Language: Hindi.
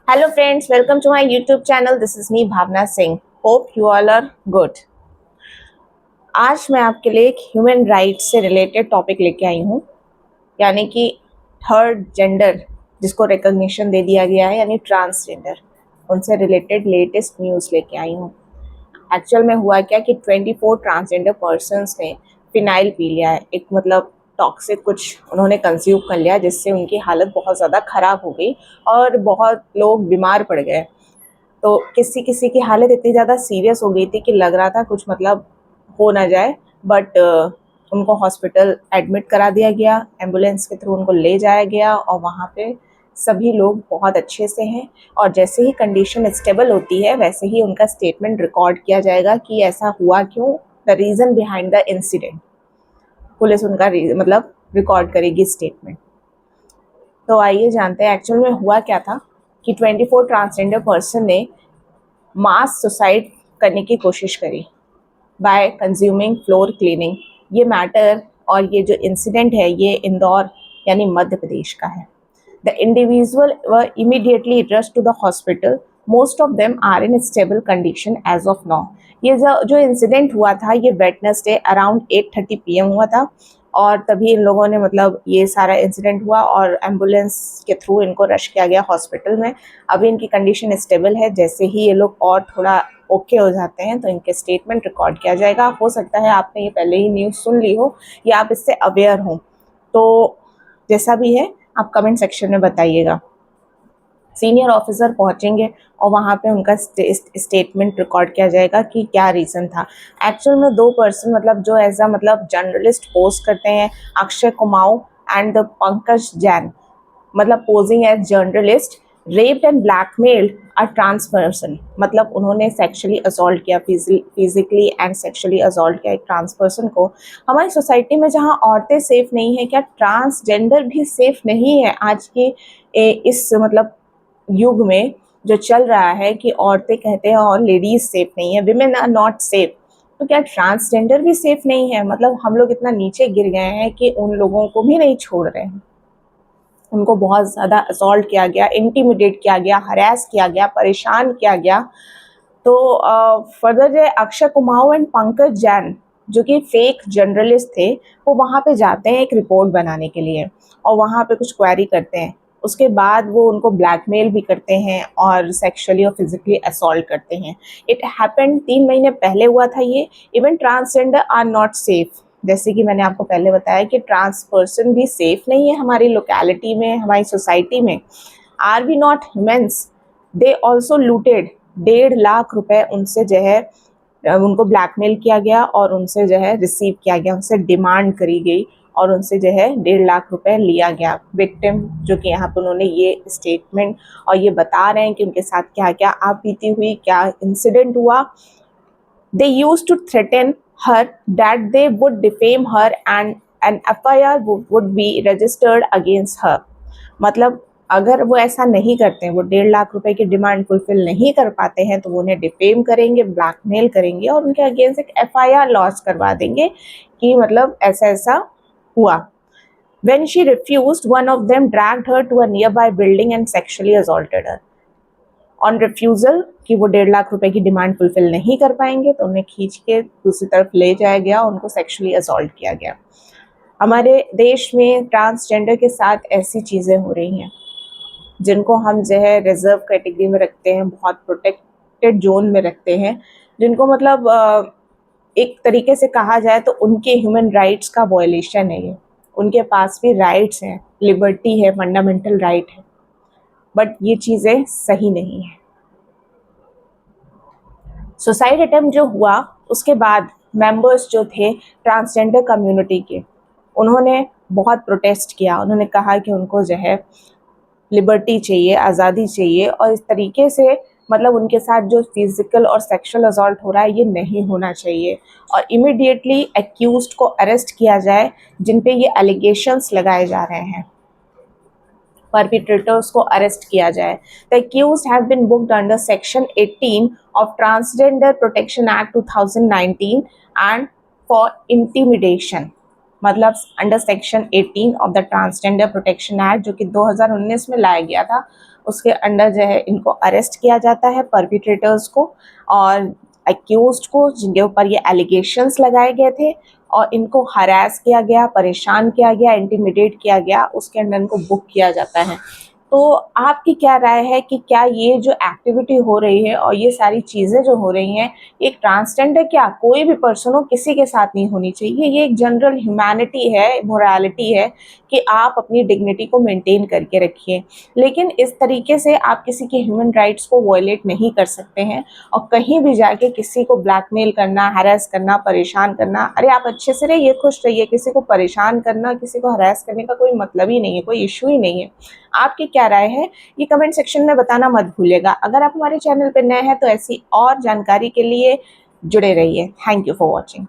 Hello friends, welcome to my YouTube channel. This is me Bhavna Singh. Hope you all are good. आज मैं आपके लिए एक ह्यूमन राइट्स से रिलेटेड टॉपिक लेके आई हूँ, यानी कि थर्ड जेंडर जिसको रिकॉग्निशन दे दिया गया है, यानी ट्रांसजेंडर, उनसे रिलेटेड लेटेस्ट न्यूज़ लेके आई हूँ। एक्चुअल में हुआ क्या कि 24 ट्रांसजेंडर पर्सन्स ने फिनाइल पी लिया है, एक मतलब टॉक्सिक कुछ उन्होंने कंज्यूम कर लिया, जिससे उनकी हालत बहुत ज़्यादा ख़राब हो गई और बहुत लोग बीमार पड़ गए। तो किसी किसी की हालत इतनी ज़्यादा सीरियस हो गई थी कि लग रहा था कुछ मतलब हो ना जाए, बट उनको हॉस्पिटल एडमिट करा दिया गया, एम्बुलेंस के थ्रू उनको ले जाया गया और वहाँ पे सभी लोग बहुत अच्छे से हैं। और जैसे ही कंडीशन स्टेबल होती है वैसे ही उनका स्टेटमेंट रिकॉर्ड किया जाएगा कि ऐसा हुआ क्यों, the reason behind the incident. Police उनका मतलब रिकॉर्ड करेगी स्टेटमेंट। तो आइए जानते हैं एक्चुअल में हुआ क्या था कि 24 ट्रांसजेंडर पर्सन ने मास सुसाइड करने की कोशिश करी बाय कंज्यूमिंग फ्लोर क्लीनिंग। ये मैटर और ये जो इंसिडेंट है ये इंदौर यानी मध्य प्रदेश का है। The individual were immediately rush to the hospital, most of them are in stable condition as of now. ये जो इंसिडेंट हुआ था ये वेडनेसडे अराउंड 8:30 PM हुआ था और तभी इन लोगों ने मतलब ये सारा इंसिडेंट हुआ और एम्बुलेंस के थ्रू इनको रश किया गया हॉस्पिटल में। अभी इनकी कंडीशन स्टेबल है, जैसे ही ये लोग और थोड़ा ओके हो जाते हैं तो इनके स्टेटमेंट रिकॉर्ड किया जाएगा। हो सकता है आपने ये पहले ही न्यूज़ सुन ली हो या आप इससे अवेयर हो, तो जैसा भी है आप कमेंट सेक्शन में बताइएगा। सीनियर ऑफिसर पहुंचेंगे और वहाँ पे उनका स्टेटमेंट रिकॉर्ड किया जाएगा कि क्या रीज़न था। एक्चुअल में दो पर्सन मतलब जो एज अ मतलब जर्नलिस्ट पोस्ट करते हैं, अक्षय कुमार एंड पंकज जैन, मतलब posing as journalist, raped and blackmailed a trans person. मतलब उन्होंने सेक्सुअली असॉल्ट किया, फिजिकली एंड सेक्सुअली असॉल्ट किया एक ट्रांस पर्सन को। हमारी सोसाइटी में जहाँ औरतें सेफ नहीं है, क्या ट्रांसजेंडर भी सेफ नहीं है? आज की इस मतलब युग में जो चल रहा है कि औरतें कहते हैं और लेडीज सेफ नहीं है, विमेन आर नॉट सेफ, तो क्या ट्रांसजेंडर भी सेफ नहीं है? मतलब हम लोग इतना नीचे गिर गए हैं कि उन लोगों को भी नहीं छोड़ रहे हैं। उनको बहुत ज़्यादा असॉल्ट किया गया, इंटिमिडेट किया गया, हरास किया गया, परेशान किया गया। तो फर्दर जो अक्षय कुमार एंड पंकज जैन जो कि फेक जर्नलिस्ट थे, वो वहाँ पे जाते हैं एक रिपोर्ट बनाने के लिए और वहाँ पे कुछ क्वेरी करते हैं। उसके बाद वो उनको ब्लैकमेल भी करते हैं और सेक्सुअली और फिजिकली असॉल्ट करते हैं। इट हैपेंड 3 महीने पहले हुआ था ये। Even transgender are not safe, जैसे कि मैंने आपको पहले बताया कि ट्रांस पर्सन भी सेफ नहीं है हमारी लोकेलिटी में, हमारी सोसाइटी में। Are we not humans? They also looted 1.5 lakh रुपए उनसे जो है उनको ब्लैकमेल किया गया और उनसे जो है रिसीव किया गया, उनसे डिमांड करी गई और उनसे जो है 1.5 लाख रुपए लिया गया। विक्टिम जो कि यहाँ पर उन्होंने ये स्टेटमेंट और ये बता रहे हैं कि उनके साथ क्या क्या आप बीती हुई, क्या इंसिडेंट हुआ। They used to threaten her that they would defame her and an FIR would be registered against her. मतलब अगर वो ऐसा नहीं करते हैं, वो 1.5 लाख रुपए की डिमांड फुलफिल नहीं कर पाते हैं, तो वो उन्हें डिफेम करेंगे, ब्लैकमेल करेंगे और उनके अगेंस्ट एक FIR लॉन्च करवा देंगे कि मतलब ऐसा ऐसा हुआ। When she refused, one of them dragged her to a nearby building and sexually assaulted her. On refusal कि वो 1.5 लाख रुपए की डिमांड फुलफिल नहीं कर पाएंगे, तो उन्हें खींच के दूसरी तरफ ले जाया गया, उनको सेक्सुअली असॉल्ट किया गया। हमारे देश में ट्रांसजेंडर के साथ ऐसी चीज़ें हो रही हैं जिनको हम जो है रिजर्व कैटेगरी में रखते हैं, बहुत प्रोटेक्टेड जोन में रखते हैं, जिनको मतलब एक तरीके से कहा जाए तो उनके ह्यूमन राइट्स का वायलेशन है ये। उनके पास भी राइट्स हैं, लिबर्टी है, फंडामेंटल राइट है, बट ये चीज़ें सही नहीं है। सुसाइड अटेम्प्ट जो हुआ उसके बाद मेंबर्स जो थे ट्रांसजेंडर कम्युनिटी के, उन्होंने बहुत प्रोटेस्ट किया। उन्होंने कहा कि उनको जो है लिबर्टी चाहिए, आज़ादी चाहिए और इस तरीके से मतलब उनके साथ जो फिजिकल और सेक्सुअल असॉल्ट हो रहा है ये नहीं होना चाहिए और इमीडिएटली एक्यूज्ड को अरेस्ट किया जाए जिन पे ये एलिगेशंस लगाए जा रहे हैं, perpetrators को अरेस्ट किया जाए। The accused have been booked under Section 18 of Transgender Protection Act 2019 and for intimidation। मतलब under section 18 of the transgender protection act जो कि 2019 में लाया गया था, उसके अंडर जो है इनको अरेस्ट किया जाता है, परपिट्रेटर्स को और एक्यूज्ड को, जिनके ऊपर ये एलिगेशंस लगाए गए थे, और इनको हरास किया गया, परेशान किया गया, इंटिमिडेट किया गया, उसके अंदर इनको बुक किया जाता है। तो आपकी क्या राय है कि क्या ये जो एक्टिविटी हो रही है और ये सारी चीज़ें जो हो रही हैं, एक ट्रांसजेंडर क्या कोई भी पर्सन हो, किसी के साथ नहीं होनी चाहिए? ये एक जनरल ह्यूमैनिटी है, मोरालिटी है कि आप अपनी डिग्निटी को मेंटेन करके रखिए। लेकिन इस तरीके से आप किसी के ह्यूमन राइट्स को वायलेट नहीं कर सकते हैं और कहीं भी जाके किसी को ब्लैकमेल करना, हैरेस करना, परेशान करना। अरे आप अच्छे से रहिए, खुश रहिए, किसी को परेशान करना, किसी को हैरेस करने का कोई मतलब ही नहीं है, कोई इशू ही नहीं है। आपकी क्या राय है ये कमेंट सेक्शन में बताना मत भूलिएगा। अगर आप हमारे चैनल पर नए हैं तो ऐसी और जानकारी के लिए जुड़े रहिए। Thank you for watching.